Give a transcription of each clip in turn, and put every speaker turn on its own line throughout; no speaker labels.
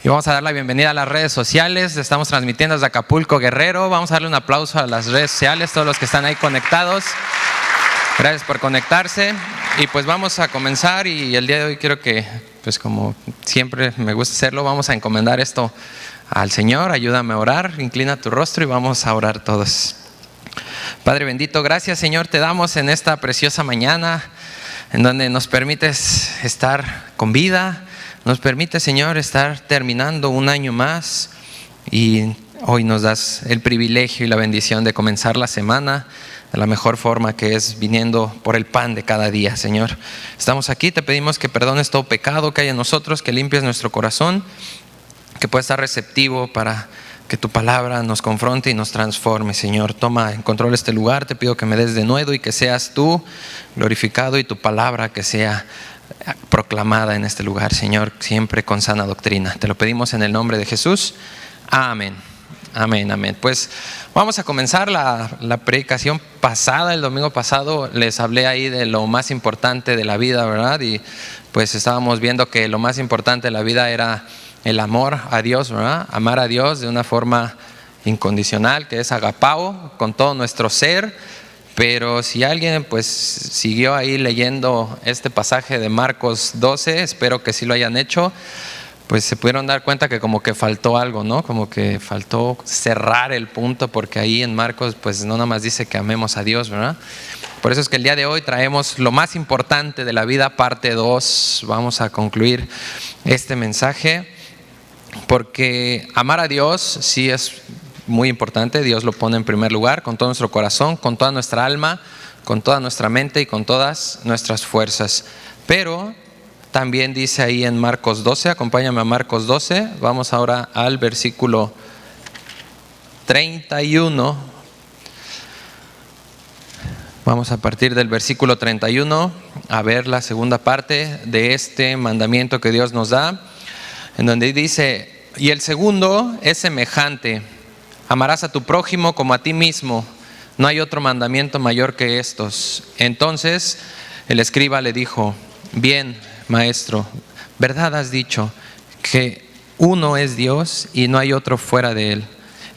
Y vamos a dar la bienvenida a las redes sociales. Estamos transmitiendo desde Acapulco, Guerrero. Vamos a darle un aplauso a las redes sociales, todos los que están ahí conectados. Gracias por conectarse. Y pues vamos a comenzar, y el día de hoy quiero que, pues como siempre me gusta hacerlo, vamos a encomendar esto al Señor. Ayúdame a orar, inclina tu rostro y vamos a orar todos. Padre bendito, gracias Señor, te damos en esta preciosa mañana en donde nos permites estar con vida. Nos permite, Señor, estar terminando un año más, y hoy nos das el privilegio y la bendición de comenzar la semana de la mejor forma, que es viniendo por el pan de cada día, Señor. Estamos aquí, te pedimos que perdones todo pecado que hay en nosotros, que limpies nuestro corazón, que pueda estar receptivo para que tu palabra nos confronte y nos transforme, Señor. Toma en control este lugar, te pido que me des de nuevo y que seas tú glorificado y tu palabra que sea proclamada en este lugar, Señor, siempre con sana doctrina. Te lo pedimos en el nombre de Jesús. Amén. Amén, amén. Pues vamos a comenzar la predicación pasada. El domingo pasado les hablé ahí de lo más importante de la vida, ¿verdad? Y pues estábamos viendo que lo más importante de la vida era el amor a Dios, ¿verdad? Amar a Dios de una forma incondicional, que es agapao, con todo nuestro ser. Pero si alguien pues siguió ahí leyendo este pasaje de Marcos 12, espero que sí lo hayan hecho, pues se pudieron dar cuenta que como que faltó algo, ¿no? Como que faltó cerrar el punto, porque ahí en Marcos pues no nada más dice que amemos a Dios, ¿verdad? Por eso es que el día de hoy traemos lo más importante de la vida, parte 2. Vamos a concluir este mensaje, porque amar a Dios sí es muy importante. Dios lo pone en primer lugar, con todo nuestro corazón, con toda nuestra alma, con toda nuestra mente y con todas nuestras fuerzas. Pero también dice ahí en Marcos 12, acompáñame a Marcos 12, vamos ahora al versículo 31. Vamos a partir del versículo 31 a ver la segunda parte de este mandamiento que Dios nos da, en donde dice: y el segundo es semejante: amarás a tu prójimo como a ti mismo. No hay otro mandamiento mayor que estos. Entonces el escriba le dijo: bien, maestro, verdad has dicho, que uno es Dios y no hay otro fuera de él.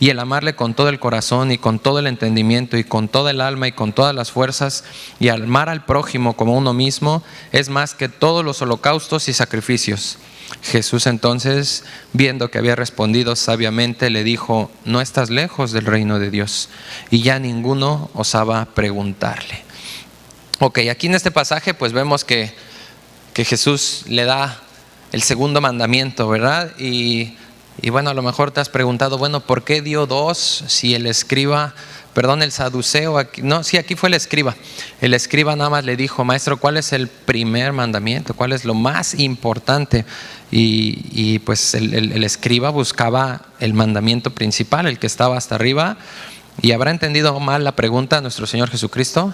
Y el amarle con todo el corazón y con todo el entendimiento y con toda el alma y con todas las fuerzas, y amar al prójimo como uno mismo, es más que todos los holocaustos y sacrificios. Jesús entonces, viendo que había respondido sabiamente, le dijo: no estás lejos del reino de Dios. Y ya ninguno osaba preguntarle. Ok, aquí en este pasaje pues vemos que Jesús le da el segundo mandamiento, ¿verdad? Y bueno, a lo mejor te has preguntado, bueno, ¿por qué dio dos si el saduceo, aquí fue el escriba. El escriba nada más le dijo: maestro, ¿cuál es el primer mandamiento? ¿Cuál es lo más importante? Y pues el escriba buscaba el mandamiento principal, el que estaba hasta arriba. ¿Y habrá entendido mal la pregunta nuestro Señor Jesucristo?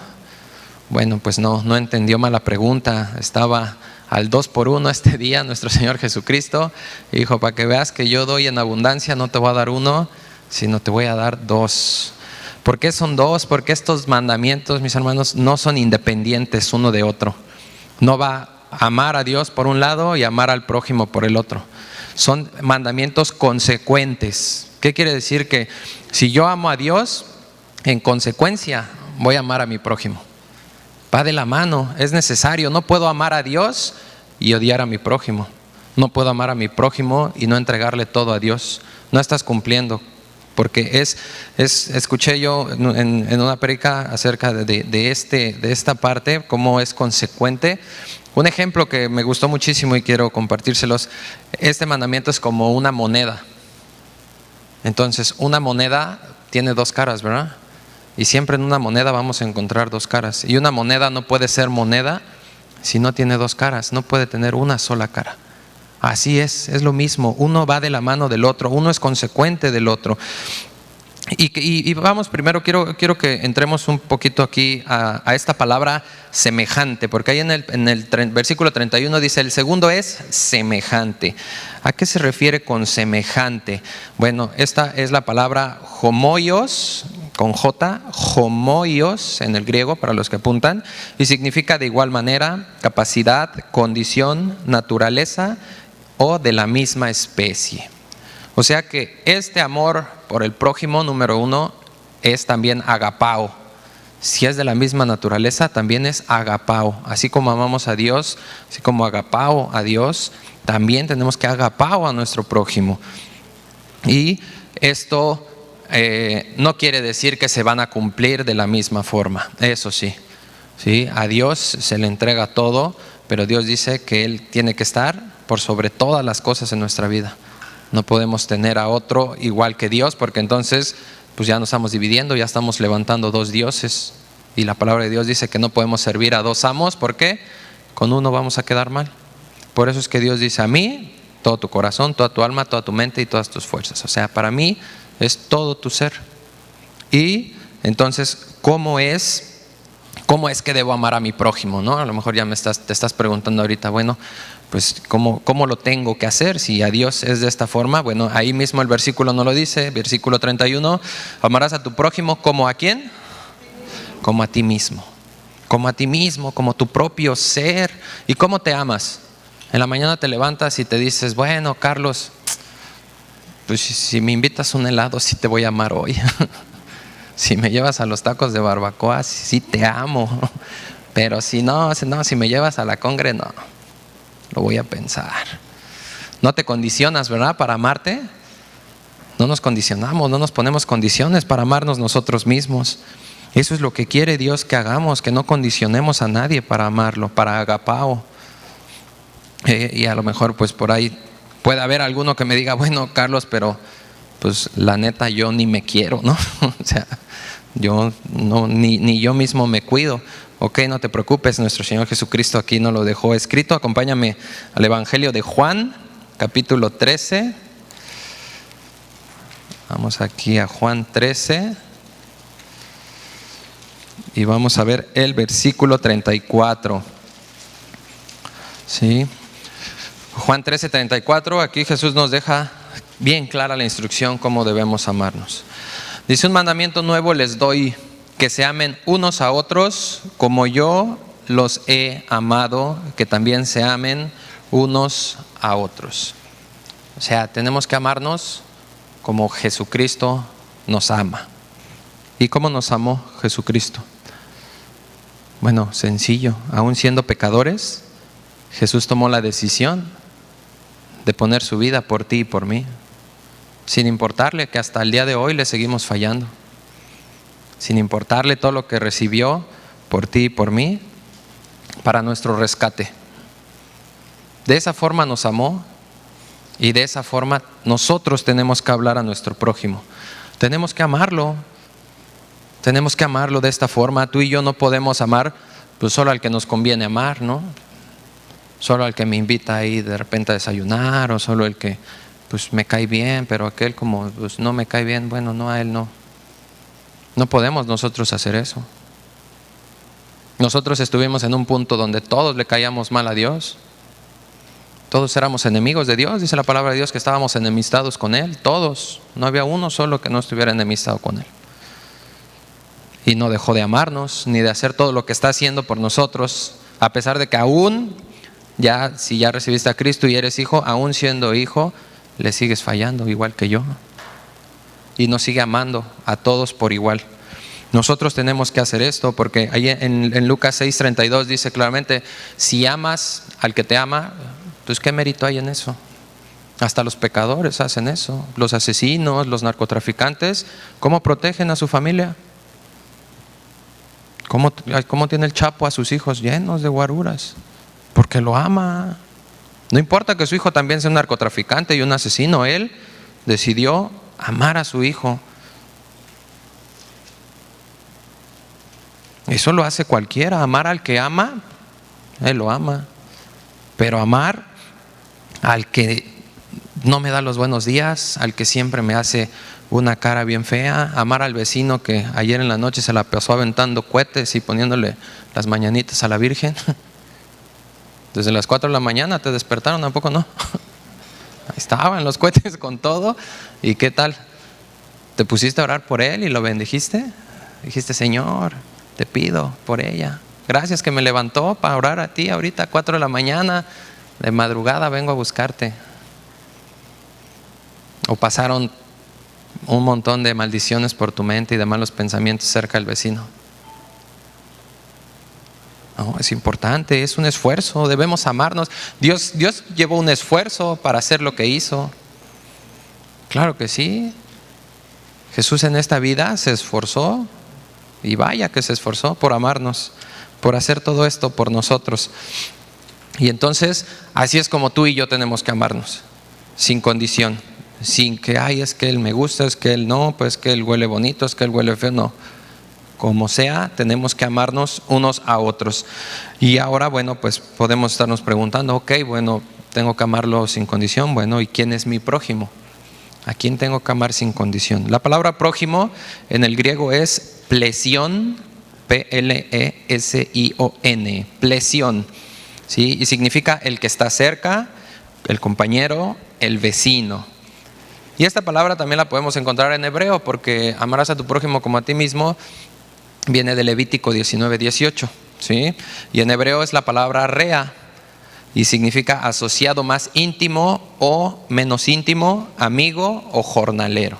Bueno, pues no entendió mal la pregunta. Estaba al 2 por 1 este día nuestro Señor Jesucristo, y dijo: para que veas que yo doy en abundancia, no te voy a dar uno, sino te voy a dar dos. ¿Por qué son dos? Porque estos mandamientos, mis hermanos, no son independientes uno de otro. No va a amar a Dios por un lado y amar al prójimo por el otro. Son mandamientos consecuentes. ¿Qué quiere decir? Que si yo amo a Dios, en consecuencia voy a amar a mi prójimo. Va de la mano, es necesario. No puedo amar a Dios y odiar a mi prójimo. No puedo amar a mi prójimo y no entregarle todo a Dios. No estás cumpliendo. Porque escuché yo en una prédica acerca de esta parte, cómo es consecuente. Un ejemplo que me gustó muchísimo y quiero compartírselos: este mandamiento es como una moneda. Entonces, una moneda tiene dos caras, ¿verdad? Y siempre en una moneda vamos a encontrar dos caras. Y una moneda no puede ser moneda si no tiene dos caras, no puede tener una sola cara. Así es lo mismo. Uno va de la mano del otro, uno es consecuente del otro. Y vamos, primero quiero que entremos un poquito aquí a esta palabra semejante, porque ahí en el versículo 31 dice: el segundo es semejante. ¿A qué se refiere con semejante? Bueno, esta es la palabra homoios, con J, homoios en el griego para los que apuntan, y significa de igual manera, capacidad, condición, naturaleza o de la misma especie. O sea que este amor por el prójimo, número uno, es también agapao. Si es de la misma naturaleza, también es agapao. Así como amamos a Dios, así como agapao a Dios, también tenemos que agapao a nuestro prójimo. Y esto no quiere decir que se van a cumplir de la misma forma, eso sí. ¿Sí? A Dios se le entrega todo, pero Dios dice que Él tiene que estar por sobre todas las cosas en nuestra vida. No podemos tener a otro igual que Dios, porque entonces pues ya nos estamos dividiendo, ya estamos levantando dos dioses. Y la palabra de Dios dice que no podemos servir a dos amos, ¿por qué? Con uno vamos a quedar mal. Por eso es que Dios dice: a mí, todo tu corazón, toda tu alma, toda tu mente y todas tus fuerzas. O sea, para mí es todo tu ser. Y entonces, ¿cómo es que debo amar a mi prójimo? ¿No? A lo mejor ya te estás preguntando ahorita, bueno, pues ¿cómo lo tengo que hacer? Si a Dios es de esta forma, bueno, ahí mismo el versículo no lo dice, versículo 31, amarás a tu prójimo como a ¿quién? Como a ti mismo. Como a ti mismo, como tu propio ser. ¿Y cómo te amas? En la mañana te levantas y te dices: bueno, Carlos, pues si me invitas un helado, sí te voy a amar hoy. Si me llevas a los tacos de barbacoa, sí te amo. Pero si me llevas a la congre, no, lo voy a pensar. No te condicionas, ¿verdad? Para amarte. No nos condicionamos, no nos ponemos condiciones para amarnos nosotros mismos. Eso es lo que quiere Dios que hagamos, que no condicionemos a nadie para amarlo, para agapao. Y a lo mejor pues por ahí puede haber alguno que me diga: bueno, Carlos, pero pues la neta yo ni me quiero, ¿no? O sea, yo no, ni yo mismo me cuido. Ok, no te preocupes, nuestro Señor Jesucristo aquí nos lo dejó escrito. Acompáñame al Evangelio de Juan, capítulo 13. Vamos aquí a Juan 13 y vamos a ver el versículo 34. ¿Sí? Juan 13, 34, aquí Jesús nos deja bien clara la instrucción cómo debemos amarnos. Dice: un mandamiento nuevo les doy, que se amen unos a otros como yo los he amado, que también se amen unos a otros. O sea, tenemos que amarnos como Jesucristo nos ama. ¿Y cómo nos amó Jesucristo? Bueno, sencillo, aún siendo pecadores, Jesús tomó la decisión de poner su vida por ti y por mí, sin importarle que hasta el día de hoy le seguimos fallando, sin importarle todo lo que recibió por ti y por mí, para nuestro rescate. De esa forma nos amó, y de esa forma nosotros tenemos que hablar a nuestro prójimo. Tenemos que amarlo de esta forma. Tú y yo no podemos amar pues solo al que nos conviene amar, ¿no? Solo al que me invita ahí de repente a desayunar, o solo el que pues me cae bien, pero aquel como pues no me cae bien, bueno, no, a él no. No podemos nosotros hacer eso. Nosotros estuvimos en un punto donde todos le caíamos mal a Dios. Todos éramos enemigos de Dios. Dice la palabra de Dios que estábamos enemistados con Él. Todos. No había uno solo que no estuviera enemistado con Él. Y no dejó de amarnos, ni de hacer todo lo que está haciendo por nosotros, a pesar de que aún, si ya recibiste a Cristo y eres hijo, aún siendo hijo, le sigues fallando igual que yo. Y nos sigue amando a todos por igual. Nosotros tenemos que hacer esto, porque ahí en Lucas 6:32 dice claramente: si amas al que te ama, pues ¿qué mérito hay en eso? Hasta los pecadores hacen eso. Los asesinos, los narcotraficantes, ¿cómo protegen a su familia? ¿Cómo tiene el Chapo a sus hijos llenos de guaruras? Porque lo ama. No importa que su hijo también sea un narcotraficante y un asesino, él decidió amar a su hijo. Eso lo hace cualquiera. Amar al que ama, él lo ama. Pero amar al que no me da los buenos días, al que siempre me hace una cara bien fea, amar al vecino que ayer en la noche se la pasó aventando cohetes y poniéndole las mañanitas a la Virgen. Desde las 4 de la mañana te despertaron, tampoco no. Ahí estaban los cohetes con todo. ¿Y qué tal? ¿Te pusiste a orar por él y lo bendijiste? Dijiste: Señor, te pido por ella. Gracias que me levantó para orar a ti ahorita a 4 de la mañana. De madrugada vengo a buscarte. ¿O pasaron un montón de maldiciones por tu mente y de malos pensamientos cerca del vecino? No, es importante, es un esfuerzo, debemos amarnos. Dios llevó un esfuerzo para hacer lo que hizo. Claro que sí. Jesús en esta vida se esforzó, y vaya que se esforzó por amarnos, por hacer todo esto por nosotros. Y entonces, así es como tú y yo tenemos que amarnos, sin condición, sin que, ay, es que él me gusta, es que él no, pues que él huele bonito, es que él huele feo, no. Como sea, tenemos que amarnos unos a otros. Y ahora, bueno, pues podemos estarnos preguntando, ok, bueno, tengo que amarlo sin condición. Bueno, ¿y quién es mi prójimo? ¿A quién tengo que amar sin condición? La palabra prójimo en el griego es plesión, P-L-E-S-I-O-N, plesión, ¿sí? Y significa el que está cerca, el compañero, el vecino. Y esta palabra también la podemos encontrar en hebreo, porque amarás a tu prójimo como a ti mismo viene de Levítico 19:18, ¿sí? Y en hebreo es la palabra rea y significa asociado más íntimo o menos íntimo, amigo o jornalero.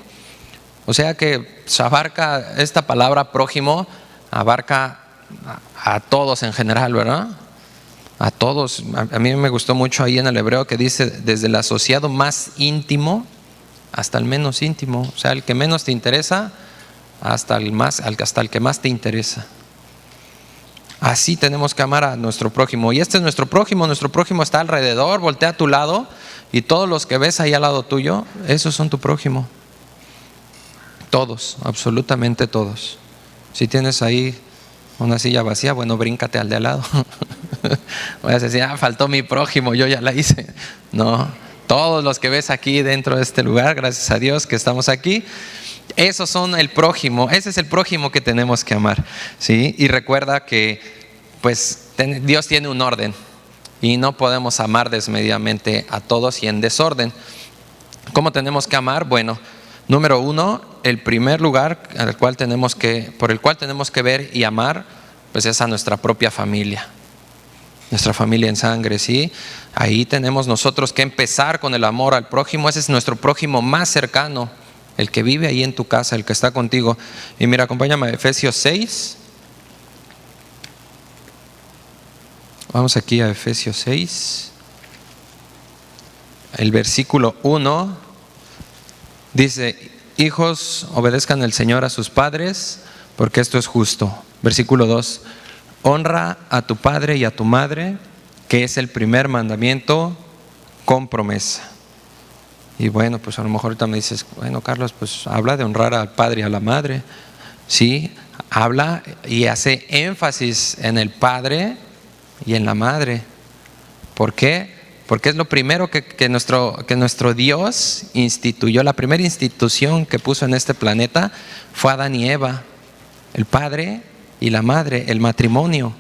O sea que se abarca, esta palabra prójimo abarca a todos en general, ¿verdad? A todos. A mí me gustó mucho ahí en el hebreo que dice desde el asociado más íntimo hasta el menos íntimo. O sea, el que menos te interesa hasta el que más te interesa. Así tenemos que amar a nuestro prójimo. Y este es nuestro prójimo está alrededor, voltea a tu lado y todos los que ves ahí al lado tuyo, esos son tu prójimo. Todos, absolutamente todos. Si tienes ahí una silla vacía, bueno, bríncate al de al lado. Voy a decir, faltó mi prójimo, yo ya la hice. No, todos los que ves aquí dentro de este lugar, gracias a Dios que estamos aquí, esos son el prójimo, ese es el prójimo que tenemos que amar, ¿sí? Y recuerda que pues Dios tiene un orden y no podemos amar desmedidamente a todos y en desorden. ¿Cómo tenemos que amar? Bueno, número uno, el primer lugar por el cual tenemos que ver y amar, pues es a nuestra propia familia. Nuestra familia en sangre, ¿sí? Ahí tenemos nosotros que empezar con el amor al prójimo. Ese es nuestro prójimo más cercano, el que vive ahí en tu casa, el que está contigo. Y mira, acompáñame a Efesios 6. Vamos aquí a Efesios 6. El versículo 1 dice: hijos, obedezcan al Señor a sus padres, porque esto es justo. Versículo 2: honra a tu padre y a tu madre, que es el primer mandamiento con promesa. Y bueno, pues a lo mejor ahorita me dices, bueno, Carlos, pues habla de honrar al padre y a la madre. Sí, habla y hace énfasis en el padre y en la madre. ¿Por qué? Porque es lo primero que nuestro Dios instituyó. La primera institución que puso en este planeta fue Adán y Eva, el padre y la madre, el matrimonio.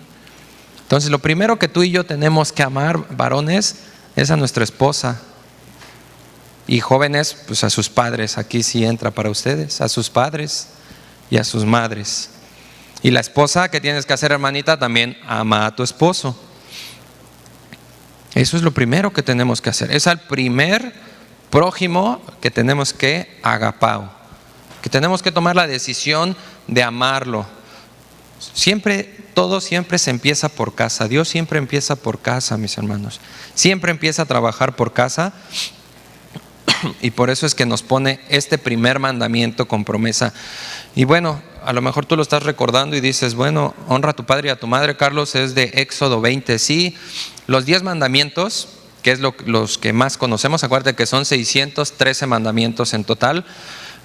Entonces lo primero que tú y yo tenemos que amar, varones, es a nuestra esposa. Y jóvenes, pues a sus padres. Aquí sí entra para ustedes, a sus padres y a sus madres. Y la esposa, ¿qué tienes que hacer, hermanita? También ama a tu esposo. Eso es lo primero que tenemos que hacer. Es al primer prójimo que tenemos que agapao, que tenemos que tomar la decisión de amarlo. Todo siempre se empieza por casa. Dios siempre empieza por casa, mis hermanos. Siempre empieza a trabajar por casa. Y por eso es que nos pone este primer mandamiento con promesa. Y bueno, a lo mejor tú lo estás recordando y dices, bueno, honra a tu padre y a tu madre, Carlos, es de Éxodo 20. Sí, los 10 mandamientos, que es los que más conocemos, acuérdate que son 613 mandamientos en total.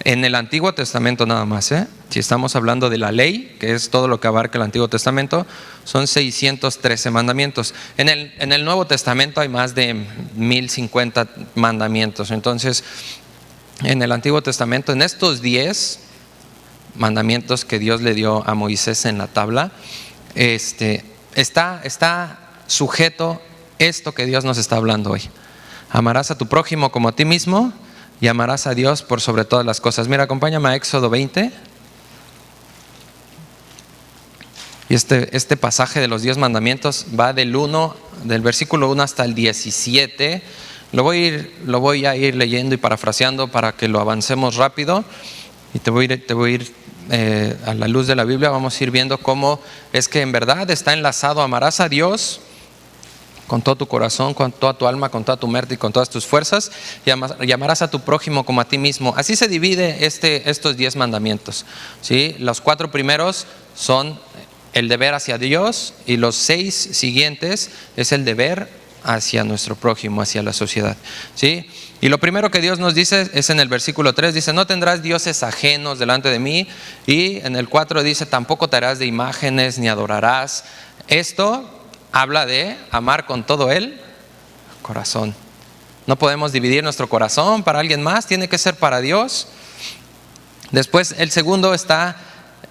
En el Antiguo Testamento nada más, si estamos hablando de la ley, que es todo lo que abarca el Antiguo Testamento, son 613 mandamientos. En el Nuevo Testamento hay más de 1050 mandamientos. Entonces, en el Antiguo Testamento, en estos 10 mandamientos que Dios le dio a Moisés en la tabla, está sujeto esto que Dios nos está hablando hoy. Amarás a tu prójimo como a ti mismo y amarás a Dios por sobre todas las cosas. Mira, acompáñame a Éxodo 20. Y este pasaje de los 10 mandamientos va del versículo 1 hasta el 17. Lo voy a ir leyendo y parafraseando para que lo avancemos rápido. Y te voy a ir a la luz de la Biblia, vamos a ir viendo cómo es que en verdad está enlazado. Amarás a Dios con todo tu corazón, con toda tu alma, con toda tu mente y con todas tus fuerzas, y amarás a tu prójimo como a ti mismo. Así se divide estos 10 mandamientos, ¿sí? Los 4 primeros son el deber hacia Dios, y los 6 siguientes es el deber hacia nuestro prójimo, hacia la sociedad, ¿sí? Y lo primero que Dios nos dice es en el versículo 3, dice: no tendrás dioses ajenos delante de mí. Y en el 4 dice: tampoco te harás de imágenes ni adorarás. Esto habla de amar con todo el corazón. No podemos dividir nuestro corazón para alguien más, tiene que ser para Dios. Después el segundo está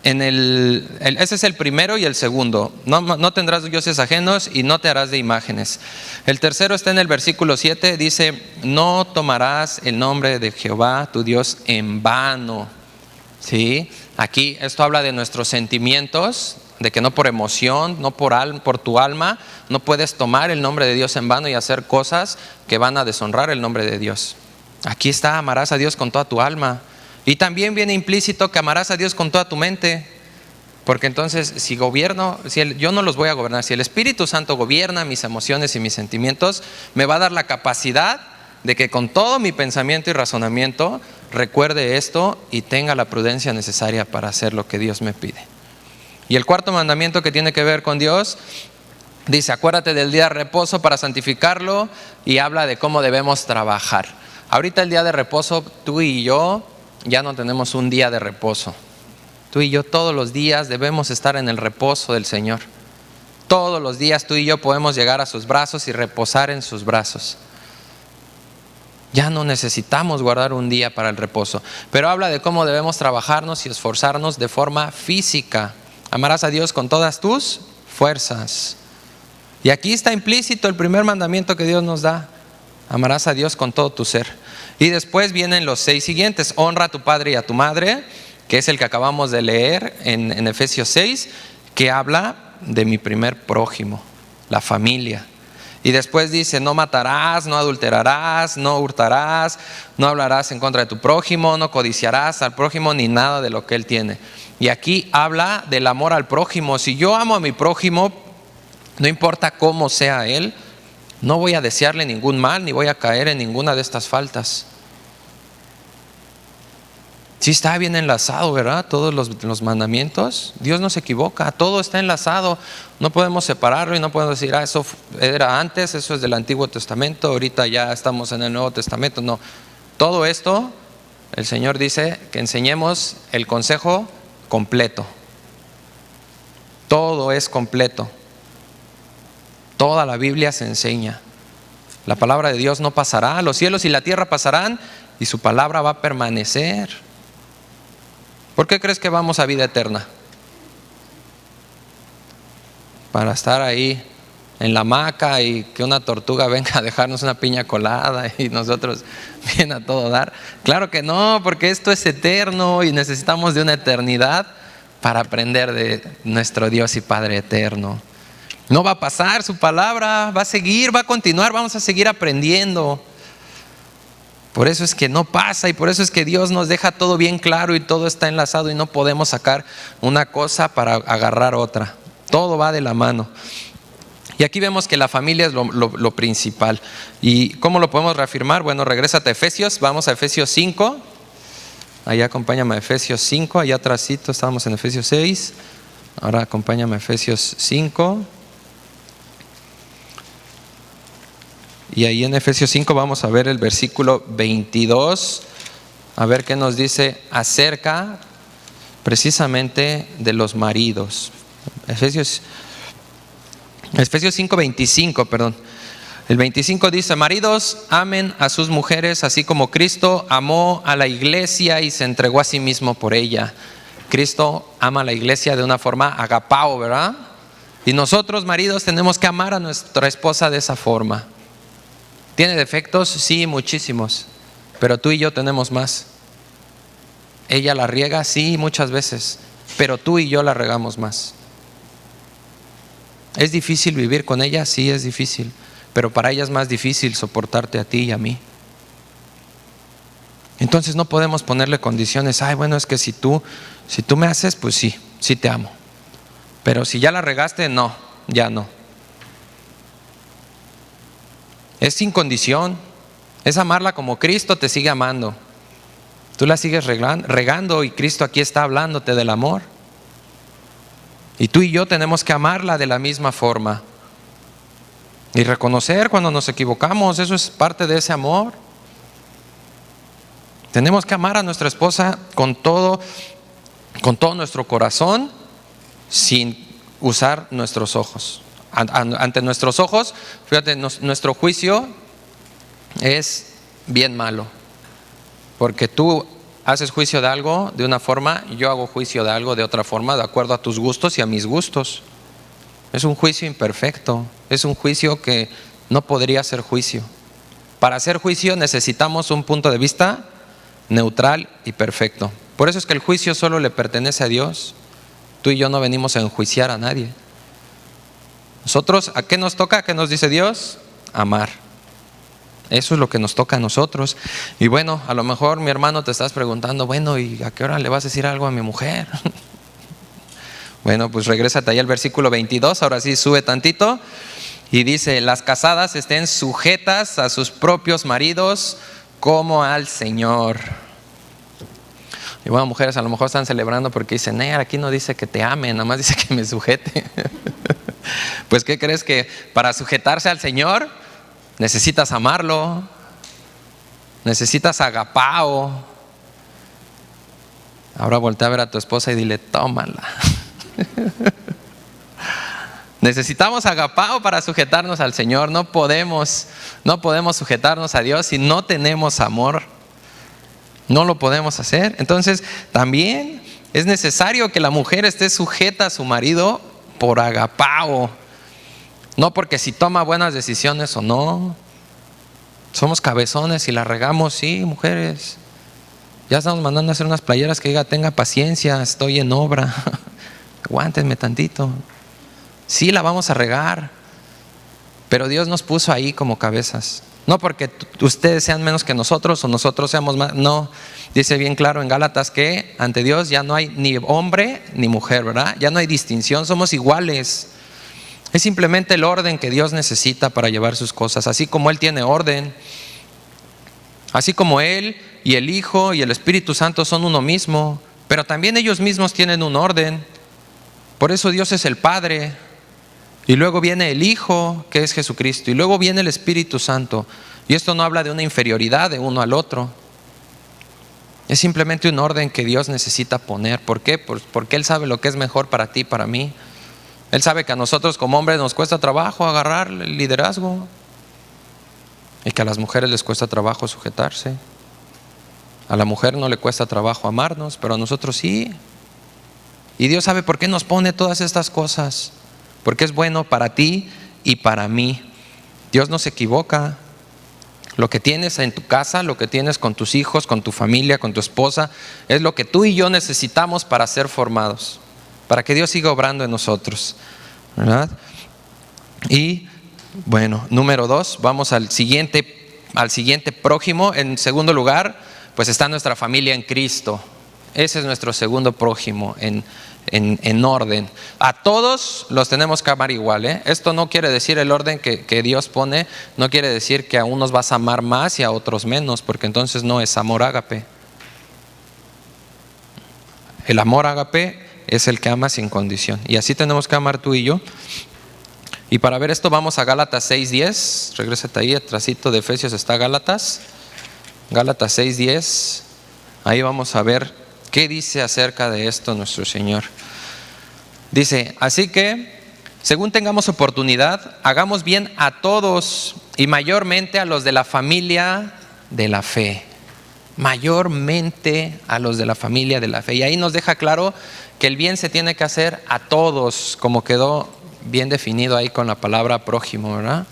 ese es el primero y el segundo. No tendrás dioses ajenos y no te harás de imágenes. El tercero está en el versículo 7, dice: no tomarás el nombre de Jehová tu Dios en vano. ¿Sí? Aquí esto habla de nuestros sentimientos, de que no por emoción, no por tu alma, no puedes tomar el nombre de Dios en vano y hacer cosas que van a deshonrar el nombre de Dios. Aquí está: amarás a Dios con toda tu alma. Y también viene implícito que amarás a Dios con toda tu mente. Porque entonces yo no los voy a gobernar. Si el Espíritu Santo gobierna mis emociones y mis sentimientos, me va a dar la capacidad de que con todo mi pensamiento y razonamiento recuerde esto y tenga la prudencia necesaria para hacer lo que Dios me pide. Y el cuarto mandamiento, que tiene que ver con Dios, dice: acuérdate del día de reposo para santificarlo, y habla de cómo debemos trabajar. Ahorita el día de reposo, tú y yo ya no tenemos un día de reposo. Tú y yo todos los días debemos estar en el reposo del Señor. Todos los días tú y yo podemos llegar a sus brazos y reposar en sus brazos. Ya no necesitamos guardar un día para el reposo. Pero habla de cómo debemos trabajarnos y esforzarnos de forma física. Amarás a Dios con todas tus fuerzas. Y aquí está implícito el primer mandamiento que Dios nos da: amarás a Dios con todo tu ser. Y después vienen los 6 siguientes: honra a tu padre y a tu madre, que es el que acabamos de leer en Efesios 6, que habla de mi primer prójimo, la familia. Y después dice: no matarás, no adulterarás, no hurtarás, no hablarás en contra de tu prójimo, no codiciarás al prójimo ni nada de lo que él tiene. Y aquí habla del amor al prójimo. Si yo amo a mi prójimo, no importa cómo sea él, no voy a desearle ningún mal, ni voy a caer en ninguna de estas faltas. Sí está bien enlazado, ¿verdad? Todos los mandamientos. Dios no se equivoca, todo está enlazado. No podemos separarlo y no podemos decir: eso era antes, eso es del Antiguo Testamento, ahorita ya estamos en el Nuevo Testamento. No, todo esto, el Señor dice que enseñemos el consejo completo. Todo es completo. Toda la Biblia se enseña. La palabra de Dios no pasará, los cielos y la tierra pasarán y su palabra va a permanecer. ¿Por qué crees que vamos a vida eterna? Para estar ahí en la hamaca y que una tortuga venga a dejarnos una piña colada y nosotros bien a todo dar. Claro que no, porque esto es eterno y necesitamos de una eternidad para aprender de nuestro Dios y Padre eterno. No va a pasar, su palabra va a seguir, va a continuar, vamos a seguir aprendiendo. Por eso es que no pasa, y por eso es que Dios nos deja todo bien claro y todo está enlazado y no podemos sacar una cosa para agarrar otra. Todo va de la mano. Y aquí vemos que la familia es lo principal. ¿Y cómo lo podemos reafirmar? Bueno, regrésate a Efesios, vamos a Efesios 5. Allá acompáñame a Efesios 5, allá atrásito estábamos en Efesios 6. Ahora acompáñame a Efesios 5. Y ahí en Efesios 5 vamos a ver el versículo 22, a ver qué nos dice acerca precisamente de los maridos. Efesios 5, 25, perdón. El 25 dice: maridos, amen a sus mujeres así como Cristo amó a la iglesia y se entregó a sí mismo por ella. Cristo ama a la iglesia de una forma agapao, ¿verdad? Y nosotros, maridos, tenemos que amar a nuestra esposa de esa forma. ¿Tiene defectos? Sí, muchísimos. Pero tú y yo tenemos más. Ella la riega, sí, muchas veces. Pero tú y yo la regamos más. ¿Es difícil vivir con ella? Sí, es difícil. pero para ella es más difícil soportarte a ti y a mí. Entonces no podemos ponerle condiciones. Ay, bueno, es que si tú me haces, pues sí te amo. Pero si ya la regaste, no, ya no. Es sin condición. Es amarla como Cristo te sigue amando. Tú la sigues regando y Cristo aquí está hablándote del amor. Y tú y yo tenemos que amarla de la misma forma. Y reconocer cuando nos equivocamos, eso es parte de ese amor. Tenemos que amar a nuestra esposa con todo nuestro corazón, sin usar nuestros ojos. Ante nuestros ojos, fíjate, nuestro juicio es bien malo. Porque tú haces juicio de algo de una forma, yo hago juicio de algo de otra forma, de acuerdo a tus gustos y a mis gustos. Es un juicio imperfecto, es un juicio que no podría ser juicio. Para hacer juicio necesitamos un punto de vista neutral y perfecto. Por eso es que el juicio solo le pertenece a Dios. Tú y yo no venimos a enjuiciar a nadie. Nosotros, ¿a qué nos toca? ¿Qué nos dice Dios? Amar. Eso es lo que nos toca a nosotros. Y bueno, a lo mejor mi hermano te estás preguntando, bueno, ¿y a qué hora le vas a decir algo a mi mujer? Bueno, pues regrésate ahí al versículo 22, ahora sí sube tantito. Y dice, las casadas estén sujetas a sus propios maridos como al Señor. Y bueno, mujeres a lo mejor están celebrando porque dicen, aquí no dice que te ame, nada más dice que me sujete. Pues ¿qué crees? Que para sujetarse al Señor necesitas amarlo, necesitas agapao. Ahora voltea a ver a tu esposa y dile, tómala. Necesitamos agapao para sujetarnos al Señor. No podemos sujetarnos a Dios si no tenemos amor. No lo podemos hacer. Entonces también es necesario que la mujer esté sujeta a su marido por agapao. No porque si toma buenas decisiones o no. Somos cabezones y la regamos, sí, mujeres. Ya estamos mandando a hacer unas playeras que diga, tenga paciencia, estoy en obra. Aguántenme tantito. Sí, la vamos a regar, pero Dios nos puso ahí como cabezas. No porque ustedes sean menos que nosotros o nosotros seamos más. No, dice bien claro en Gálatas que ante Dios ya no hay ni hombre ni mujer, ¿verdad? Ya no hay distinción, somos iguales. Es simplemente el orden que Dios necesita para llevar sus cosas. Así como Él tiene orden, así como Él y el Hijo y el Espíritu Santo son uno mismo, pero también ellos mismos tienen un orden. Por eso Dios es el Padre, y luego viene el Hijo, que es Jesucristo, y luego viene el Espíritu Santo. Y esto no habla de una inferioridad de uno al otro. Es simplemente un orden que Dios necesita poner. ¿Por qué? Porque Él sabe lo que es mejor para ti y para mí. Él sabe que a nosotros como hombres nos cuesta trabajo agarrar el liderazgo, y que a las mujeres les cuesta trabajo sujetarse. A la mujer no le cuesta trabajo amarnos, pero a nosotros sí. Y Dios sabe por qué nos pone todas estas cosas. Porque es bueno para ti y para mí. Dios no se equivoca. Lo que tienes en tu casa, lo que tienes con tus hijos, con tu familia, con tu esposa, es lo que tú y yo necesitamos para ser formados, para que Dios siga obrando en nosotros, ¿verdad? Y bueno, número 2, vamos al siguiente prójimo. En segundo lugar, pues está nuestra familia en Cristo. Ese es nuestro segundo prójimo en orden. A todos los tenemos que amar igual, ¿eh? Esto no quiere decir el orden que Dios pone, no quiere decir que a unos vas a amar más y a otros menos, porque entonces no es amor ágape. El amor ágape es el que ama sin condición, y así tenemos que amar tú y yo. Y para ver esto vamos a Gálatas 6:10. Regrésate ahí, atrásito de Efesios está Gálatas 6:10. Ahí vamos a ver qué dice acerca de esto nuestro Señor. Dice, así que, según tengamos oportunidad, hagamos bien a todos, y mayormente a los de la familia de la fe. Mayormente a los de la familia de la fe. Y ahí nos deja claro que el bien se tiene que hacer a todos, como quedó bien definido ahí con la palabra prójimo, ¿verdad?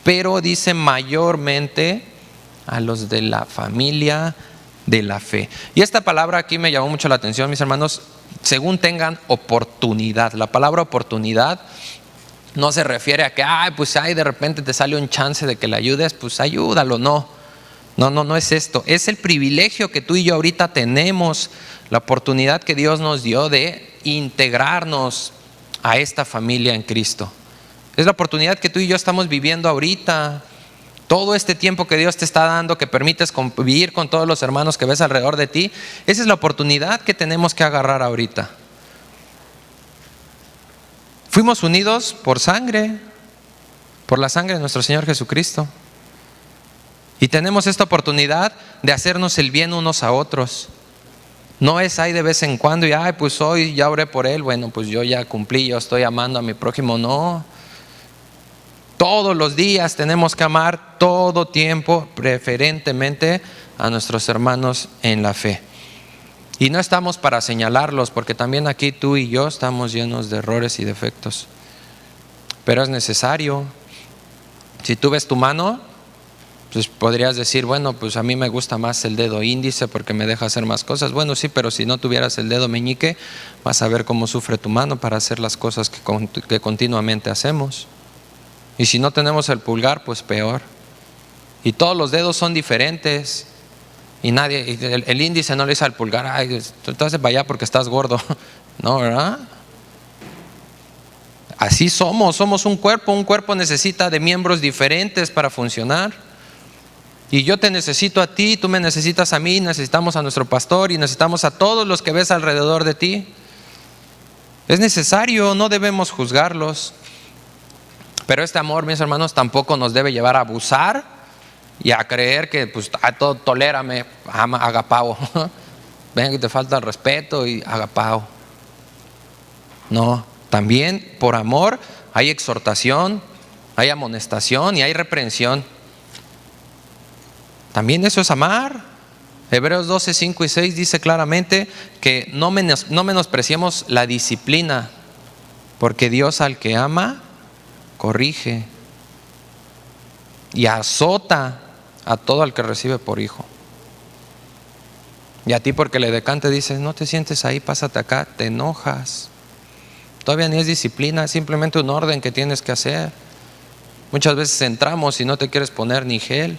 Pero dice mayormente a los de la familia de la fe. Y esta palabra aquí me llamó mucho la atención, mis hermanos. Según tengan oportunidad. La palabra oportunidad No se refiere a que, de repente te sale un chance de que le ayudes, pues ayúdalo, no. No es esto. Es el privilegio que tú y yo ahorita tenemos, la oportunidad que Dios nos dio de integrarnos a esta familia en Cristo. Es la oportunidad que tú y yo estamos viviendo ahorita. Todo este tiempo que Dios te está dando, que permites convivir con todos los hermanos que ves alrededor de ti, esa es la oportunidad que tenemos que agarrar ahorita. Fuimos unidos por sangre, por la sangre de nuestro Señor Jesucristo. Y tenemos esta oportunidad de hacernos el bien unos a otros. No es ahí de vez en cuando y pues hoy ya oré por él, bueno, pues yo ya cumplí, yo estoy amando a mi prójimo. No. Todos los días tenemos que amar todo tiempo, preferentemente a nuestros hermanos en la fe. Y no estamos para señalarlos, porque también aquí tú y yo estamos llenos de errores y defectos. Pero es necesario. Si tú ves tu mano, pues podrías decir, bueno, pues a mí me gusta más el dedo índice porque me deja hacer más cosas. Bueno, sí, pero si no tuvieras el dedo meñique, vas a ver cómo sufre tu mano para hacer las cosas que continuamente hacemos. Y si no tenemos el pulgar, pues peor. Y todos los dedos son diferentes. Y el índice no le dice al pulgar, entonces vaya porque estás gordo. No, ¿verdad? Así somos un cuerpo necesita de miembros diferentes para funcionar. Y yo te necesito a ti, tú me necesitas a mí, necesitamos a nuestro pastor y necesitamos a todos los que ves alrededor de ti. Es necesario, no debemos juzgarlos. Pero este amor, mis hermanos, tampoco nos debe llevar a abusar y a creer que pues todo tolérame, agapao. Ven que te falta el respeto y agapao. No, también por amor hay exhortación, hay amonestación y hay reprensión. También eso es amar. Hebreos 12, 5 y 6 dice claramente que no menospreciemos la disciplina, porque Dios al que ama corrige y azota a todo el que recibe por hijo. Y a ti porque le decante dices, no te sientes ahí, pásate acá, te enojas. Todavía ni es disciplina, es simplemente un orden que tienes que hacer. Muchas veces entramos y no te quieres poner ni gel,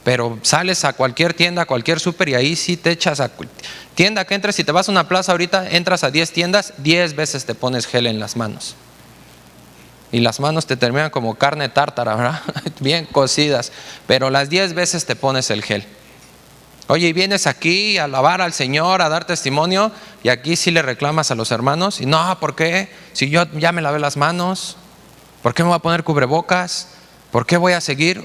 pero sales a cualquier tienda, a cualquier súper y ahí sí te echas a tienda que entres. Si te vas a una plaza ahorita, entras a 10 tiendas, 10 veces te pones gel en las manos. Y las manos te terminan como carne tártara, ¿verdad? Bien cocidas, pero las 10 veces te pones el gel. Oye, y vienes aquí a alabar al Señor, a dar testimonio, y aquí sí le reclamas a los hermanos. Y no, ¿por qué? Si yo ya me lavé las manos, ¿por qué me voy a poner cubrebocas? ¿Por qué voy a seguir?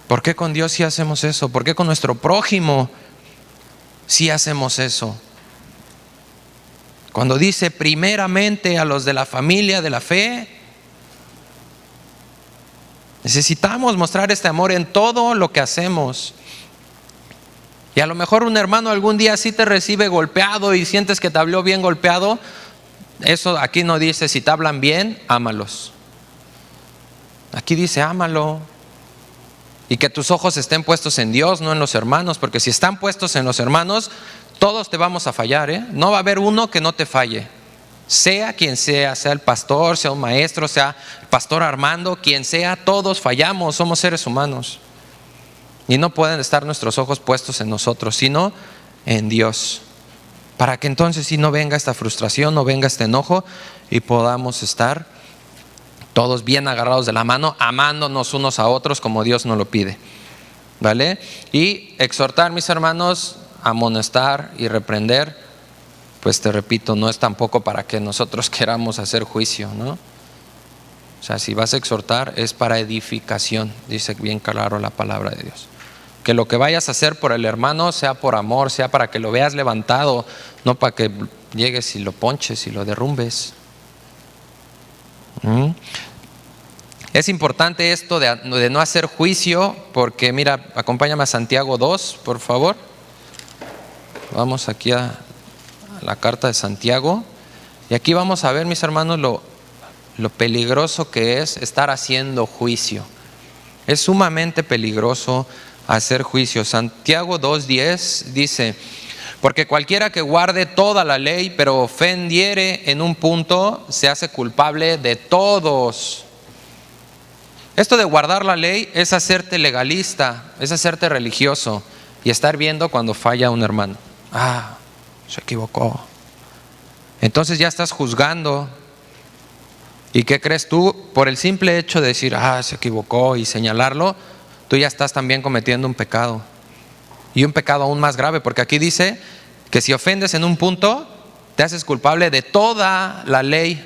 ¿Por qué con Dios sí hacemos eso? ¿Por qué con nuestro prójimo sí hacemos eso? Cuando dice primeramente a los de la familia de la fe, necesitamos mostrar este amor en todo lo que hacemos. Y a lo mejor un hermano algún día sí te recibe golpeado y sientes que te habló bien golpeado. Eso aquí no dice si te hablan bien, ámalos. Aquí dice ámalo. Y que tus ojos estén puestos en Dios, no en los hermanos, porque si están puestos en los hermanos, todos te vamos a fallar, ¿eh? No va a haber uno que no te falle. Sea quien sea el pastor, sea un maestro, sea el pastor Armando, quien sea, todos fallamos, somos seres humanos. Y no pueden estar nuestros ojos puestos en nosotros, sino en Dios. Para que entonces sí no venga esta frustración, no venga este enojo y podamos estar todos bien agarrados de la mano, amándonos unos a otros como Dios nos lo pide. ¿Vale? Y exhortar, mis hermanos, amonestar y reprender, pues te repito, no es tampoco para que nosotros queramos hacer juicio, ¿no? O sea, si vas a exhortar es para edificación, dice bien claro la palabra de Dios. Que lo que vayas a hacer por el hermano sea por amor, sea para que lo veas levantado, no para que llegues y lo ponches y lo derrumbes. Es importante esto de no hacer juicio, porque mira, acompáñame a Santiago 2, por favor. Vamos aquí a la carta de Santiago. Y aquí vamos a ver, mis hermanos, lo peligroso que es estar haciendo juicio. Es sumamente peligroso hacer juicio. Santiago 2:10 dice: Porque cualquiera que guarde toda la ley, pero ofendiere en un punto, se hace culpable de todos. Esto de guardar la ley es hacerte legalista, es hacerte religioso y estar viendo cuando falla un hermano. Se equivocó. Entonces ya estás juzgando. ¿Y qué crees tú? Por el simple hecho de decir, se equivocó y señalarlo, tú ya estás también cometiendo un pecado. Y un pecado aún más grave, porque aquí dice que si ofendes en un punto, te haces culpable de toda la ley.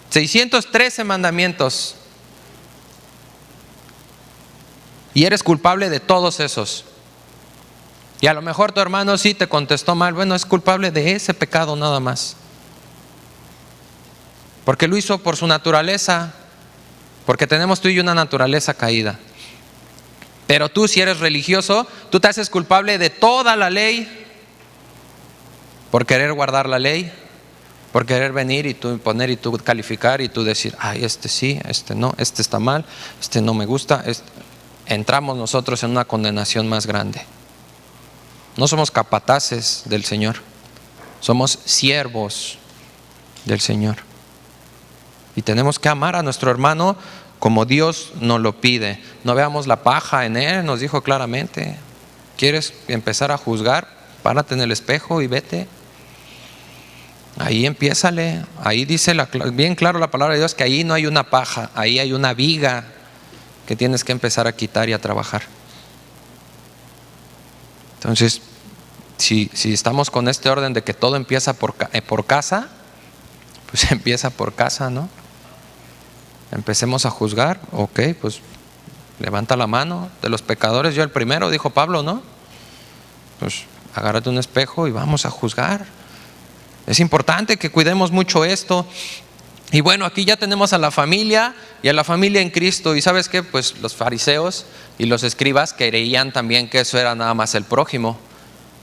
613 mandamientos. Y eres culpable de todos esos. Y a lo mejor tu hermano sí te contestó mal. Bueno, es culpable de ese pecado nada más. Porque lo hizo por su naturaleza. Porque tenemos tú y yo una naturaleza caída. Pero tú, si eres religioso, tú te haces culpable de toda la ley. Por querer guardar la ley. Por querer venir y tú imponer y tú calificar y tú decir, este sí, este no, este está mal, este no me gusta. Entramos nosotros en una condenación más grande. No somos capataces del Señor, somos siervos del Señor. Y tenemos que amar a nuestro hermano como Dios nos lo pide. No veamos la paja en él, nos dijo claramente. ¿Quieres empezar a juzgar? Párate en el espejo y vete. Ahí empiézale. Ahí dice bien claro la palabra de Dios que ahí no hay una paja, ahí hay una viga que tienes que empezar a quitar y a trabajar. Entonces, si estamos con este orden de que todo empieza por casa, pues empieza por casa, ¿no? Empecemos a juzgar. Ok, pues levanta la mano. De los pecadores yo el primero, dijo Pablo, ¿no? Pues agárrate un espejo y vamos a juzgar. Es importante que cuidemos mucho esto. Y bueno, aquí ya tenemos a la familia y a la familia en Cristo. ¿Y sabes qué? Pues los fariseos y los escribas creían también que eso era nada más el prójimo.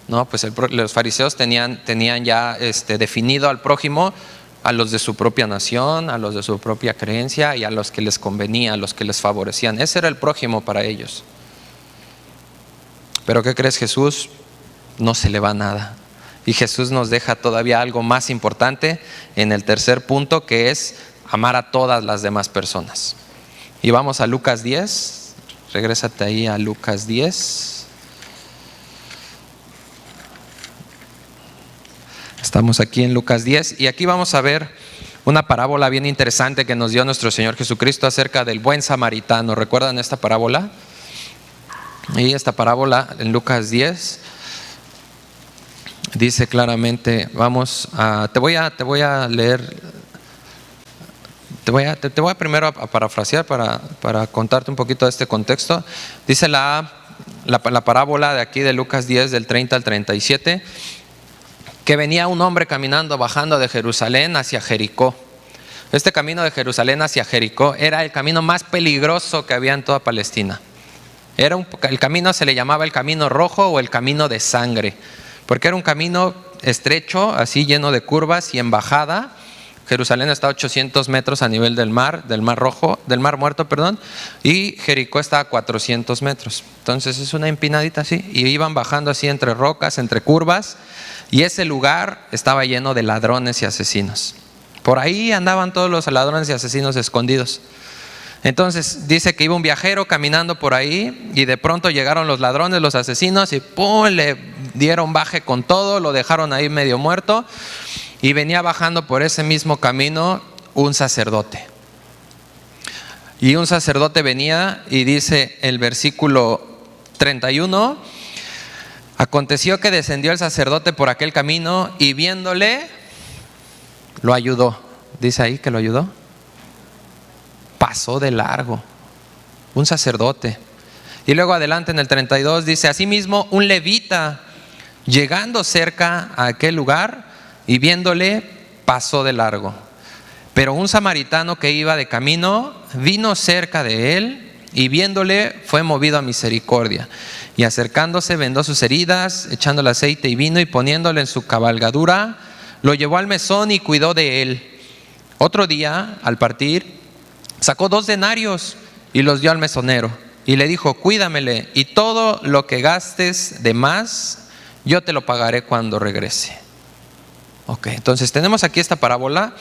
No, pues los fariseos tenían ya definido al prójimo a los de su propia nación, a los de su propia creencia y a los que les convenía, a los que les favorecían. Ese era el prójimo para ellos. Pero ¿qué crees? Jesús no se le va nada. Y Jesús nos deja todavía algo más importante en el tercer punto, que es amar a todas las demás personas. Y vamos a Lucas 10. Regrésate ahí a Lucas 10. Estamos aquí en Lucas 10 y aquí vamos a ver una parábola bien interesante que nos dio nuestro Señor Jesucristo acerca del buen samaritano. ¿Recuerdan esta parábola? Y esta parábola en Lucas 10 dice claramente, te voy a leer, te voy a primero a parafrasear para contarte un poquito de este contexto. Dice la parábola de aquí de Lucas 10 del 30 al 37, que venía un hombre caminando, bajando de Jerusalén hacia Jericó. Este camino de Jerusalén hacia Jericó era el camino más peligroso que había en toda Palestina. El camino se le llamaba el camino rojo o el camino de sangre, porque era un camino estrecho, así lleno de curvas y en bajada. Jerusalén está a 800 metros a nivel del mar Muerto, y Jericó está a 400 metros. Entonces es una empinadita así, y iban bajando así entre rocas, entre curvas, y ese lugar estaba lleno de ladrones y asesinos. Por ahí andaban todos los ladrones y asesinos escondidos. Entonces dice que iba un viajero caminando por ahí y de pronto llegaron los ladrones, los asesinos, y ¡pum!, le dieron baje con todo, lo dejaron ahí medio muerto. Y venía bajando por ese mismo camino un sacerdote. Y un sacerdote venía y dice el versículo 31, aconteció que descendió el sacerdote por aquel camino y viéndole, lo ayudó. Dice ahí que lo ayudó. Pasó de largo. Un sacerdote. Y luego adelante en el 32 dice, asimismo un levita, llegando cerca a aquel lugar y viéndole, pasó de largo. Pero un samaritano que iba de camino vino cerca de él y viéndole fue movido a misericordia. Y acercándose vendó sus heridas, echándole aceite y vino y poniéndole en su cabalgadura, lo llevó al mesón y cuidó de él. Otro día, al partir, sacó 2 denarios y los dio al mesonero. Y le dijo, cuídamele, y todo lo que gastes de más, yo te lo pagaré cuando regrese. Ok, entonces tenemos aquí esta parábola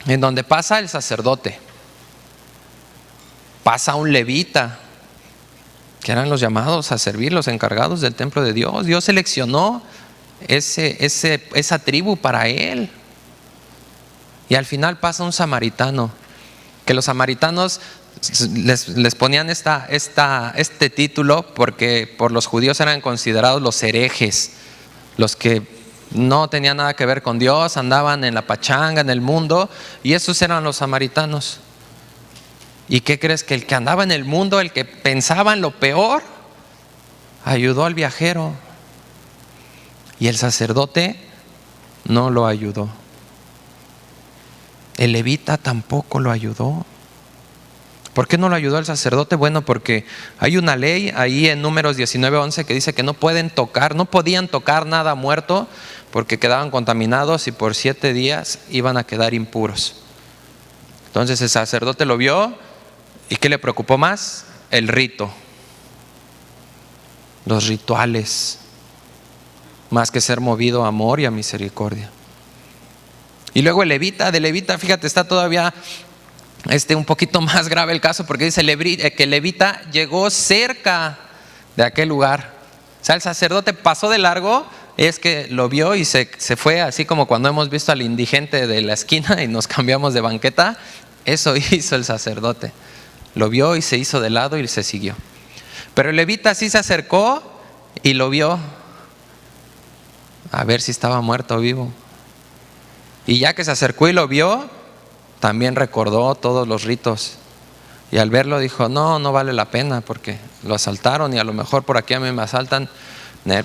en donde pasa el sacerdote, pasa un levita, que eran los llamados a servir, los encargados del templo de Dios. Dios seleccionó esa tribu para él. Y al final pasa un samaritano, que los samaritanos les ponían este título porque por los judíos eran considerados los herejes, los que no tenían nada que ver con Dios, andaban en la pachanga, en el mundo, y esos eran los samaritanos. ¿Y qué crees? Que el que andaba en el mundo, el que pensaba en lo peor, ayudó al viajero, y el sacerdote no lo ayudó. El levita tampoco lo ayudó. ¿Por qué no lo ayudó el sacerdote? Bueno, porque hay una ley ahí en Números 19:11 que dice que no podían tocar nada muerto porque quedaban contaminados y por 7 días iban a quedar impuros. Entonces el sacerdote lo vio, ¿y qué le preocupó más? El rito, los rituales, más que ser movido a amor y a misericordia. Y luego el levita, fíjate, está todavía un poquito más grave el caso, porque dice que el levita llegó cerca de aquel lugar. O sea, el sacerdote pasó de largo, es que lo vio y se fue, así como cuando hemos visto al indigente de la esquina y nos cambiamos de banqueta. Eso hizo el sacerdote, lo vio y se hizo de lado y se siguió. Pero el levita sí se acercó y lo vio, a ver si estaba muerto o vivo. Y ya que se acercó y lo vio, también recordó todos los ritos. Y al verlo dijo, no vale la pena porque lo asaltaron y a lo mejor por aquí a mí me asaltan.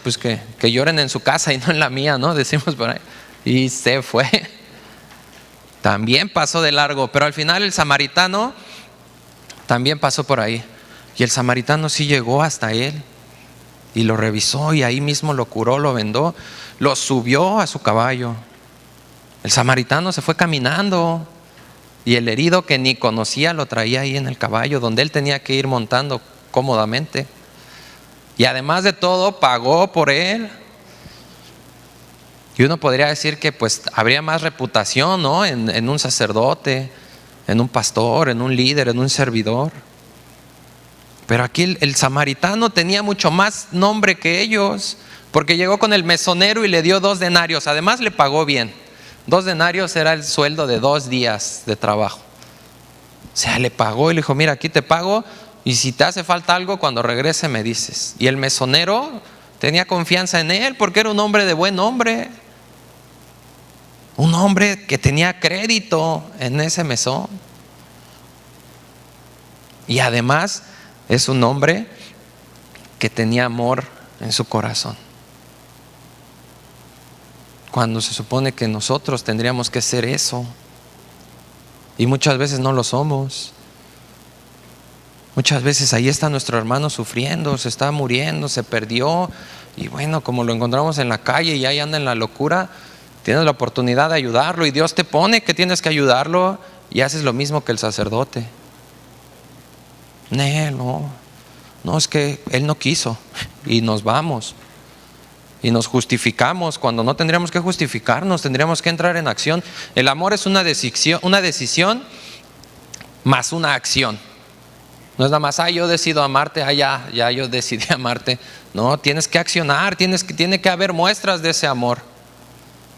Pues que lloren en su casa y no en la mía, ¿no? Decimos por ahí. Y se fue. También pasó de largo, pero al final el samaritano también pasó por ahí. Y el samaritano sí llegó hasta él y lo revisó y ahí mismo lo curó, lo vendó, lo subió a su caballo. El samaritano se fue caminando y el herido que ni conocía lo traía ahí en el caballo donde él tenía que ir montando cómodamente. Y además de todo pagó por él. Y uno podría decir que pues habría más reputación, ¿no? En un sacerdote, en un pastor, en un líder, en un servidor. Pero aquí el samaritano tenía mucho más nombre que ellos, porque llegó con el mesonero y le dio 2 denarios. Además le pagó bien. 2 denarios era el sueldo de 2 días de trabajo. O sea, le pagó y le dijo, mira, aquí te pago y si te hace falta algo, cuando regrese me dices. Y el mesonero tenía confianza en él porque era un hombre de buen nombre, un hombre que tenía crédito en ese mesón. Y además es un hombre que tenía amor en su corazón, cuando se supone que nosotros tendríamos que ser eso. Y muchas veces no lo somos. Muchas veces ahí está nuestro hermano sufriendo, se está muriendo, se perdió. Y bueno, como lo encontramos en la calle y ahí anda en la locura, tienes la oportunidad de ayudarlo y Dios te pone que tienes que ayudarlo y haces lo mismo que el sacerdote. No, es que él no quiso y nos vamos. Y nos justificamos cuando no tendríamos que justificarnos, tendríamos que entrar en acción. El amor es una decisión más una acción. No es nada más, yo decido amarte, ya yo decidí amarte. No, tienes que accionar, tiene que haber muestras de ese amor.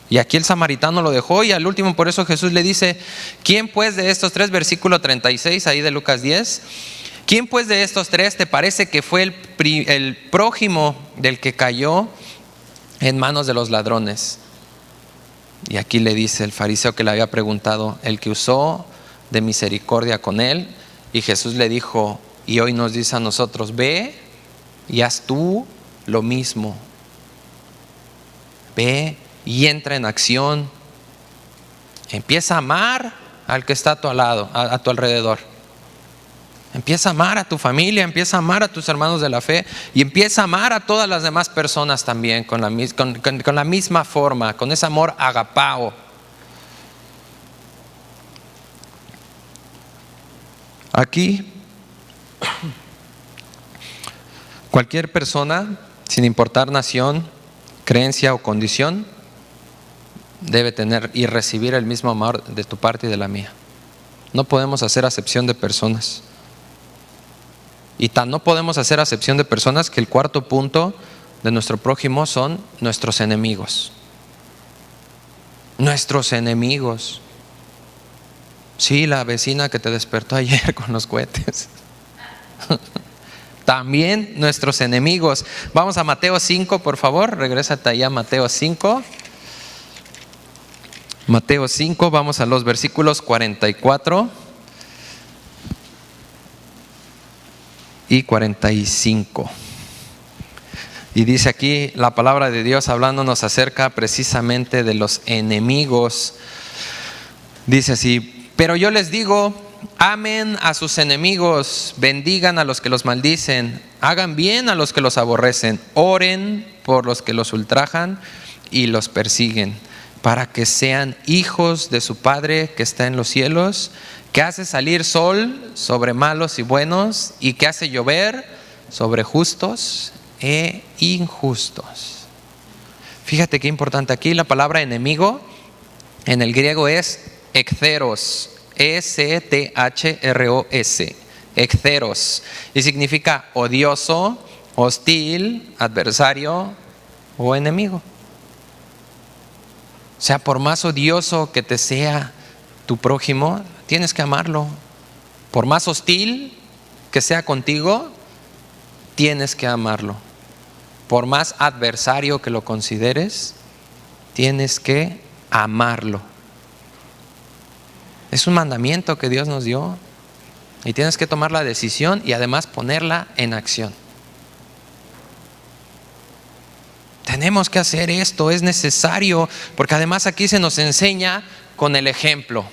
Y aquí el samaritano lo dejó y al último por eso Jesús le dice, ¿quién pues de estos 3, versículo 36 ahí de Lucas 10, quién pues de estos 3 te parece que fue el prójimo del que cayó en manos de los ladrones? Y aquí le dice el fariseo que le había preguntado, el que usó de misericordia con él. Y Jesús le dijo, y hoy nos dice a nosotros, ve y haz tú lo mismo. Ve y entra en acción. Empieza a amar al que está a tu lado, a tu alrededor. Empieza a amar a tu familia, empieza a amar a tus hermanos de la fe y empieza a amar a todas las demás personas también con la misma forma, con ese amor agapao. Aquí, cualquier persona, sin importar nación, creencia o condición debe tener y recibir el mismo amor de tu parte y de la mía. No podemos hacer acepción de personas. Y tan no podemos hacer acepción de personas que el cuarto punto de nuestro prójimo son nuestros enemigos. Nuestros enemigos. Sí, la vecina que te despertó ayer con los cohetes. También nuestros enemigos. Vamos a Mateo 5, por favor. Regrésate allá a Mateo 5. Mateo 5, vamos a los versículos 44 y 45. Y dice aquí la palabra de Dios hablándonos acerca precisamente de los enemigos. Dice así: pero yo les digo, amen a sus enemigos, bendigan a los que los maldicen, hagan bien a los que los aborrecen, oren por los que los ultrajan y los persiguen, para que sean hijos de su Padre que está en los cielos, que hace salir sol sobre malos y buenos, y que hace llover sobre justos e injustos. Fíjate qué importante aquí, la palabra enemigo en el griego es ektheros, E-C-T-H-R-O-S, ektheros, y significa odioso, hostil, adversario o enemigo. O sea, por más odioso que te sea tu prójimo, tienes que amarlo. Por más hostil que sea contigo, tienes que amarlo. Por más adversario que lo consideres, tienes que amarlo. Es un mandamiento que Dios nos dio y tienes que tomar la decisión y además ponerla en acción. Tenemos que hacer esto, es necesario, porque además aquí se nos enseña con el ejemplo.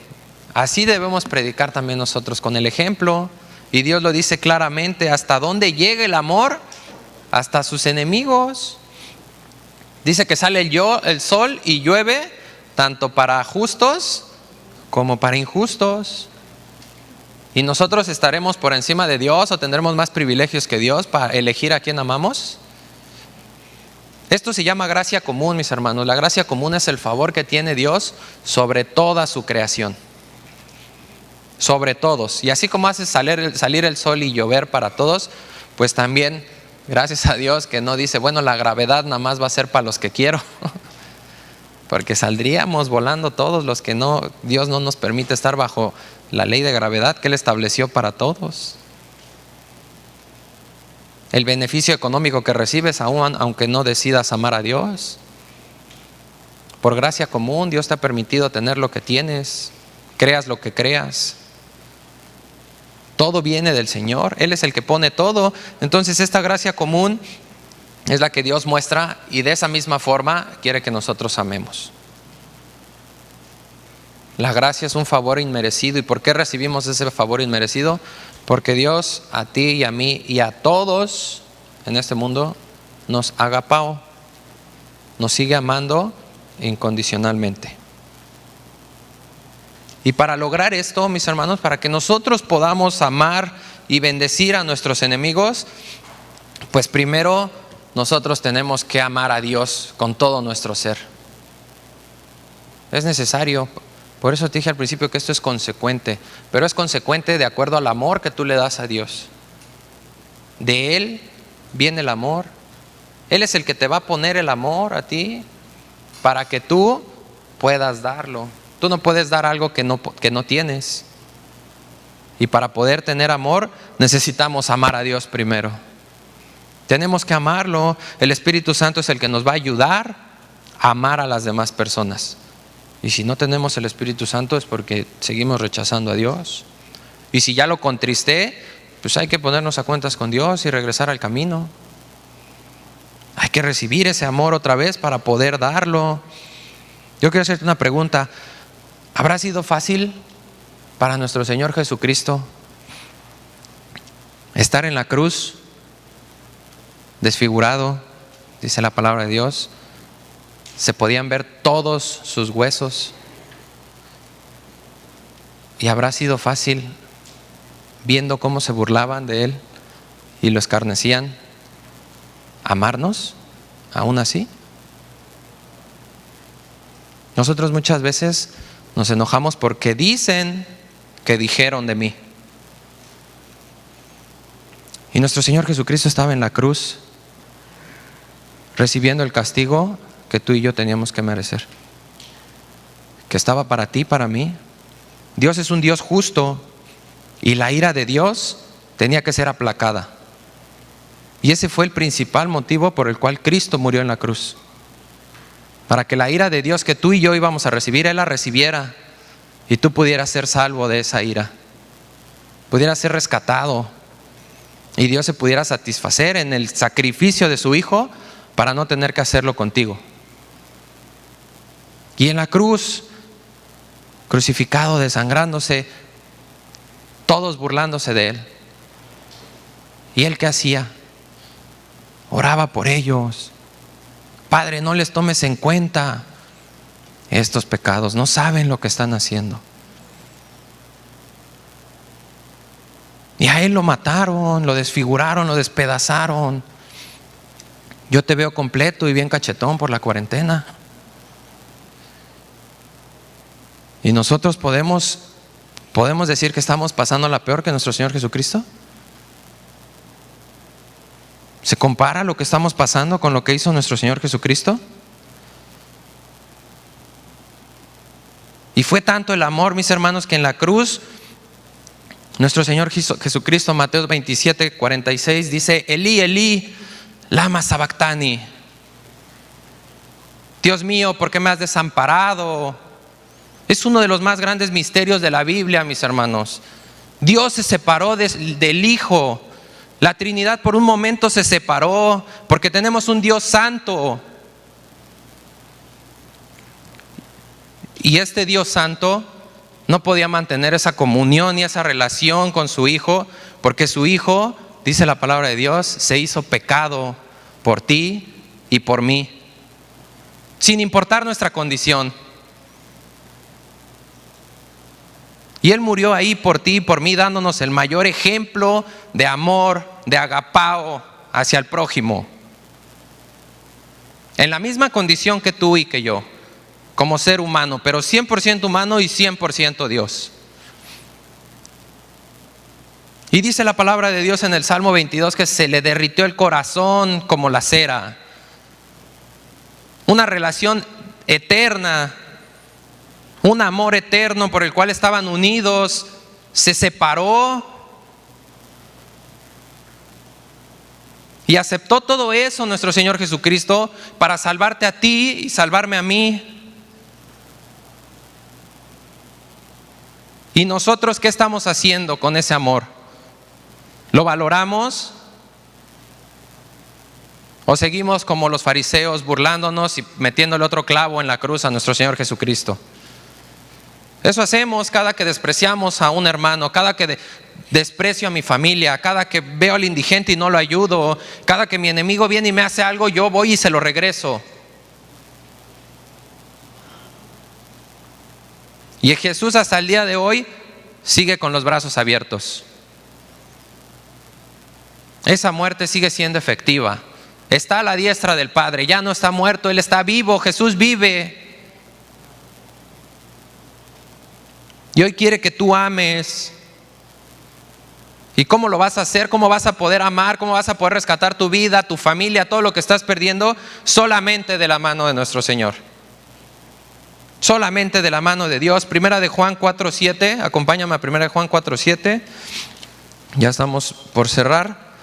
Así debemos predicar también nosotros, con el ejemplo. Y Dios lo dice claramente: hasta dónde llega el amor, hasta sus enemigos. Dice que sale el sol y llueve tanto para justos como para injustos. ¿Y nosotros estaremos por encima de Dios o tendremos más privilegios que Dios para elegir a quién amamos? Esto se llama gracia común, mis hermanos. La gracia común es el favor que tiene Dios sobre toda su creación, sobre todos. Y así como hace salir el sol y llover para todos, pues también gracias a Dios que no dice, bueno, la gravedad nada más va a ser para los que quiero, porque saldríamos volando todos los que no, Dios no nos permite estar bajo la ley de gravedad que Él estableció para todos. El beneficio económico que recibes aún aunque no decidas amar a Dios. Por gracia común Dios te ha permitido tener lo que tienes, creas lo que creas. Todo viene del Señor, Él es el que pone todo. Entonces esta gracia común es la que Dios muestra y de esa misma forma quiere que nosotros amemos. La gracia es un favor inmerecido. ¿Y por qué recibimos ese favor inmerecido? Porque Dios a ti y a mí y a todos en este mundo nos agapao, nos sigue amando incondicionalmente. Y para lograr esto, mis hermanos, para que nosotros podamos amar y bendecir a nuestros enemigos, pues primero nosotros tenemos que amar a Dios con todo nuestro ser. Es necesario. Por eso te dije al principio que esto es consecuente, pero es consecuente de acuerdo al amor que tú le das a Dios. De Él viene el amor. Él es el que te va a poner el amor a ti para que tú puedas darlo. Tú no puedes dar algo que no tienes. Y para poder tener amor necesitamos amar a Dios primero. Tenemos que amarlo. El Espíritu Santo es el que nos va a ayudar a amar a las demás personas. Y si no tenemos el Espíritu Santo es porque seguimos rechazando a Dios. Y si ya lo contristé, pues hay que ponernos a cuentas con Dios y regresar al camino. Hay que recibir ese amor otra vez para poder darlo. Yo quiero hacerte una pregunta. ¿Habrá sido fácil para nuestro Señor Jesucristo estar en la cruz, desfigurado, dice la palabra de Dios? Se podían ver todos sus huesos. Y habrá sido fácil, viendo cómo se burlaban de Él y lo escarnecían, amarnos aún así. Nosotros muchas veces nos enojamos porque dicen que dijeron de mí. Y nuestro Señor Jesucristo estaba en la cruz recibiendo el castigo que tú y yo teníamos que merecer, que estaba para ti, para mí. Dios es un Dios justo y la ira de Dios tenía que ser aplacada. Y ese fue el principal motivo por el cual Cristo murió en la cruz, para que la ira de Dios que tú y yo íbamos a recibir, Él la recibiera y tú pudieras ser salvo de esa ira, pudieras ser rescatado y Dios se pudiera satisfacer en el sacrificio de su Hijo para no tener que hacerlo contigo. Y en la cruz, crucificado, desangrándose, todos burlándose de Él. ¿Y Él qué hacía? Oraba por ellos. Padre, no les tomes en cuenta estos pecados, no saben lo que están haciendo. Y a Él lo mataron, lo desfiguraron, lo despedazaron. Yo te veo completo y bien cachetón por la cuarentena. ¿Y nosotros podemos decir que estamos pasando la peor que nuestro Señor Jesucristo? ¿Se compara lo que estamos pasando con lo que hizo nuestro Señor Jesucristo? Y fue tanto el amor, mis hermanos, que en la cruz nuestro Señor Jesucristo, Mateo 27:46, dice: Elí, Elí, lama sabactani. Dios mío, ¿por qué me has desamparado? Es uno de los más grandes misterios de la Biblia, mis hermanos. Dios se separó del Hijo. La Trinidad por un momento se separó porque tenemos un Dios santo. Y este Dios santo no podía mantener esa comunión y esa relación con su Hijo, porque su Hijo, dice la palabra de Dios, se hizo pecado por ti y por mí, sin importar nuestra condición. Y Él murió ahí por ti y por mí, dándonos el mayor ejemplo de amor, de agapao hacia el prójimo. En la misma condición que tú y que yo, como ser humano, pero 100% humano y 100% Dios. Y dice la palabra de Dios en el Salmo 22 que se le derritió el corazón como la cera. Una relación eterna, un amor eterno por el cual estaban unidos, se separó y aceptó todo eso nuestro Señor Jesucristo para salvarte a ti y salvarme a mí. ¿Y nosotros qué estamos haciendo con ese amor? ¿Lo valoramos? ¿O seguimos como los fariseos burlándonos y metiéndole otro clavo en la cruz a nuestro Señor Jesucristo? Eso hacemos cada que despreciamos a un hermano, cada que desprecio a mi familia, cada que veo al indigente y no lo ayudo, cada que mi enemigo viene y me hace algo, yo voy y se lo regreso. Y Jesús hasta el día de hoy sigue con los brazos abiertos. Esa muerte sigue siendo efectiva. Está a la diestra del Padre, ya no está muerto, Él está vivo, Jesús vive. Y hoy quiere que tú ames. ¿Y cómo lo vas a hacer? ¿Cómo vas a poder amar? ¿Cómo vas a poder rescatar tu vida, tu familia, todo lo que estás perdiendo? Solamente de la mano de nuestro Señor. Solamente de la mano de Dios. Primera de Juan 4:7. Acompáñame a Primera de Juan 4:7. Ya estamos por cerrar.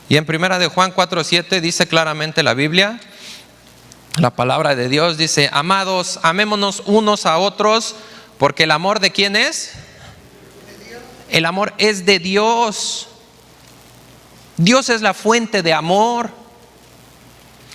Y en Primera de Juan 4:7 dice claramente la Biblia, la palabra de Dios dice: amados, amémonos unos a otros, porque el amor ¿de quién es? El amor es de Dios. Dios es la fuente de amor.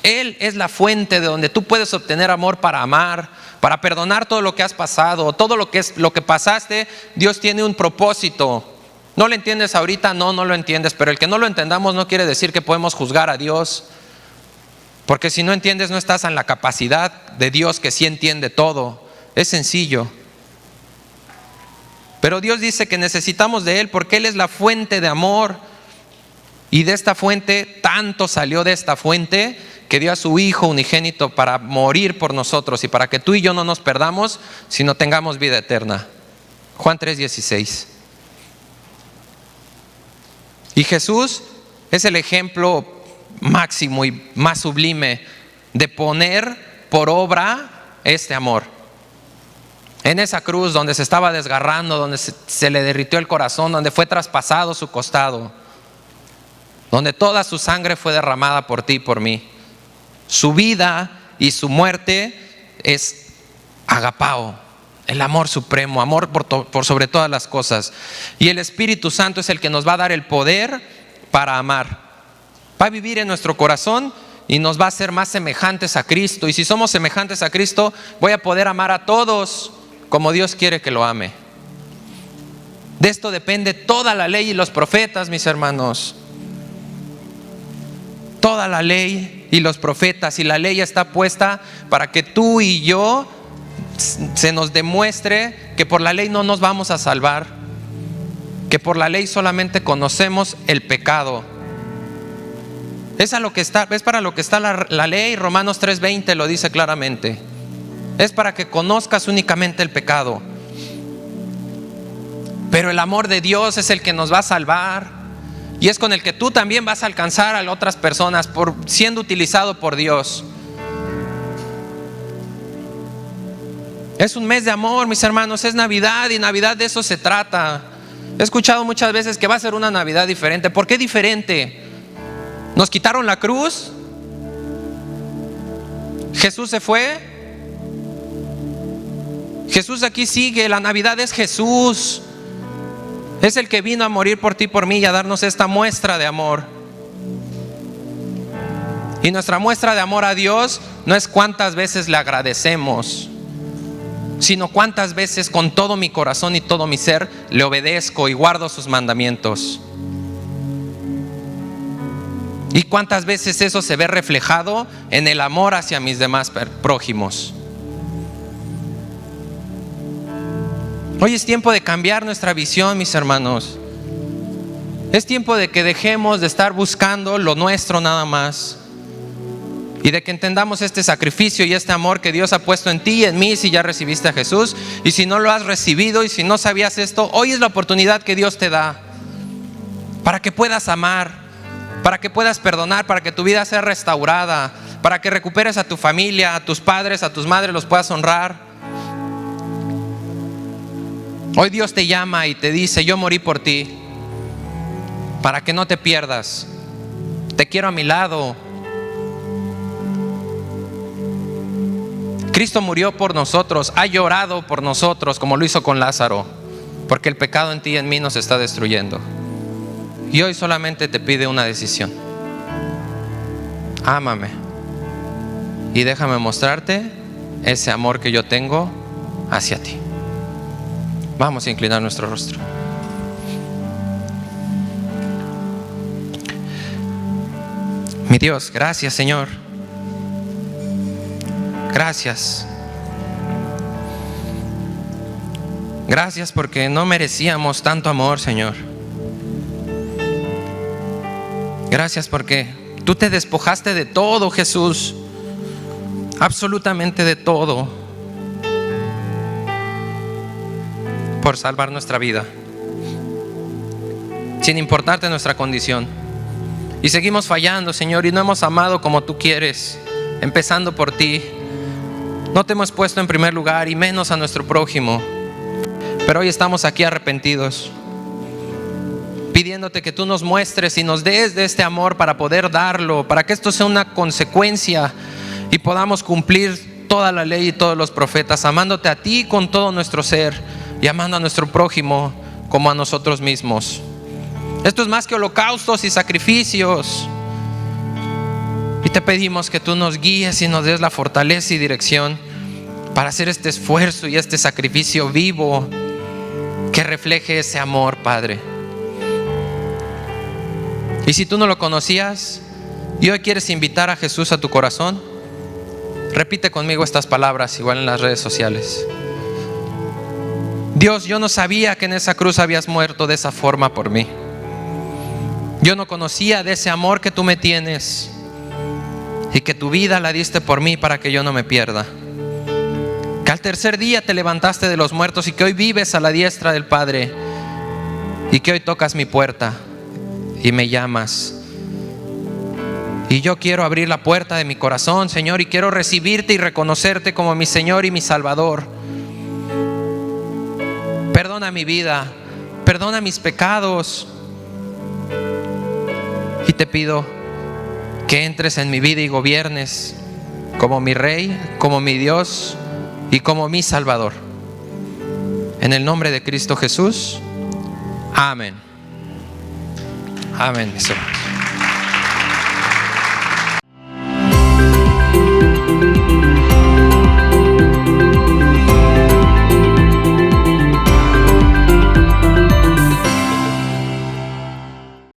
Él es la fuente de donde tú puedes obtener amor para amar, para perdonar todo lo que has pasado, todo lo que pasaste. Dios tiene un propósito. ¿No lo entiendes ahorita? No lo entiendes. Pero el que no lo entendamos no quiere decir que podemos juzgar a Dios. Porque si no entiendes, no estás en la capacidad de Dios, que sí entiende todo. Es sencillo. Pero Dios dice que necesitamos de Él porque Él es la fuente de amor. Y de esta fuente, tanto salió de esta fuente, que dio a su Hijo unigénito para morir por nosotros y para que tú y yo no nos perdamos, sino tengamos vida eterna. Juan 3:16. Y Jesús es el ejemplo máximo y más sublime de poner por obra este amor. En esa cruz donde se estaba desgarrando, donde se le derritió el corazón, donde fue traspasado su costado, donde toda su sangre fue derramada por ti y por mí. Su vida y su muerte es agapao, el amor supremo, amor por sobre todas las cosas. Y el Espíritu Santo es el que nos va a dar el poder para amar. Va a vivir en nuestro corazón y nos va a hacer más semejantes a Cristo. Y si somos semejantes a Cristo, voy a poder amar a todos como Dios quiere que lo ame. De esto depende toda la ley y los profetas, mis hermanos. Toda la ley y los profetas. Y la ley está puesta para que tú y yo se nos demuestre que por la ley no nos vamos a salvar, que por la ley solamente conocemos el pecado. Es para lo que está la ley. Romanos 3:20 lo dice claramente. Es para que conozcas únicamente el pecado. Pero el amor de Dios es el que nos va a salvar, y es con el que tú también vas a alcanzar a otras personas siendo utilizado por Dios. Es un mes de amor, mis hermanos, es Navidad, y Navidad de eso se trata. He escuchado muchas veces que va a ser una Navidad diferente. ¿Por qué diferente? ¿Nos quitaron la cruz? ¿Jesús se fue? Jesús aquí sigue. La Navidad es Jesús. Es el que vino a morir por ti y por mí y a darnos esta muestra de amor. Y nuestra muestra de amor a Dios no es cuántas veces le agradecemos, sino cuántas veces con todo mi corazón y todo mi ser le obedezco y guardo sus mandamientos. Y cuántas veces eso se ve reflejado en el amor hacia mis demás prójimos. Hoy es tiempo de cambiar nuestra visión, mis hermanos. Es tiempo de que dejemos de estar buscando lo nuestro nada más, y de que entendamos este sacrificio y este amor que Dios ha puesto en ti y en mí si ya recibiste a Jesús. Y si no lo has recibido y si no sabías esto, hoy es la oportunidad que Dios te da para que puedas amar, para que puedas perdonar, para que tu vida sea restaurada, para que recuperes a tu familia, a tus padres, a tus madres, los puedas honrar. Hoy Dios te llama y te dice: yo morí por ti, para que no te pierdas. Te quiero a mi lado. Cristo murió por nosotros, ha llorado por nosotros como lo hizo con Lázaro, porque el pecado en ti y en mí nos está destruyendo. Y hoy solamente te pide una decisión: ámame y déjame mostrarte ese amor que yo tengo hacia ti. Vamos a inclinar nuestro rostro. Mi Dios, gracias, Señor. Gracias. Gracias porque no merecíamos tanto amor, Señor. Gracias porque tú te despojaste de todo, Jesús. Absolutamente de todo, por salvar nuestra vida, sin importarte nuestra condición. Y seguimos fallando, Señor, y no hemos amado como tú quieres, empezando por ti. No te hemos puesto en primer lugar, y menos a nuestro prójimo. Pero hoy estamos aquí arrepentidos, pidiéndote que tú nos muestres y nos des de este amor para poder darlo, para que esto sea una consecuencia y podamos cumplir toda la ley y todos los profetas, amándote a ti con todo nuestro ser y amando a nuestro prójimo como a nosotros mismos. Esto es más que holocaustos y sacrificios. Y te pedimos que tú nos guíes y nos des la fortaleza y dirección para hacer este esfuerzo y este sacrificio vivo que refleje ese amor, Padre. Y si tú no lo conocías y hoy quieres invitar a Jesús a tu corazón, repite conmigo estas palabras, igual en las redes sociales. Dios, yo no sabía que en esa cruz habías muerto de esa forma por mí. Yo no conocía de ese amor que tú me tienes. y que tu vida la diste por mí para que yo no me pierda. Que al tercer día te levantaste de los muertos y que hoy vives a la diestra del Padre y que hoy tocas mi puerta y me llamas. Y yo quiero abrir la puerta de mi corazón, Señor, y quiero recibirte y reconocerte como mi Señor y mi Salvador. Perdona mi vida, perdona mis pecados. Y te pido que entres en mi vida y gobiernes como mi Rey, como mi Dios y como mi Salvador. En el nombre de Cristo Jesús. Amén. Amén, mis hermanos.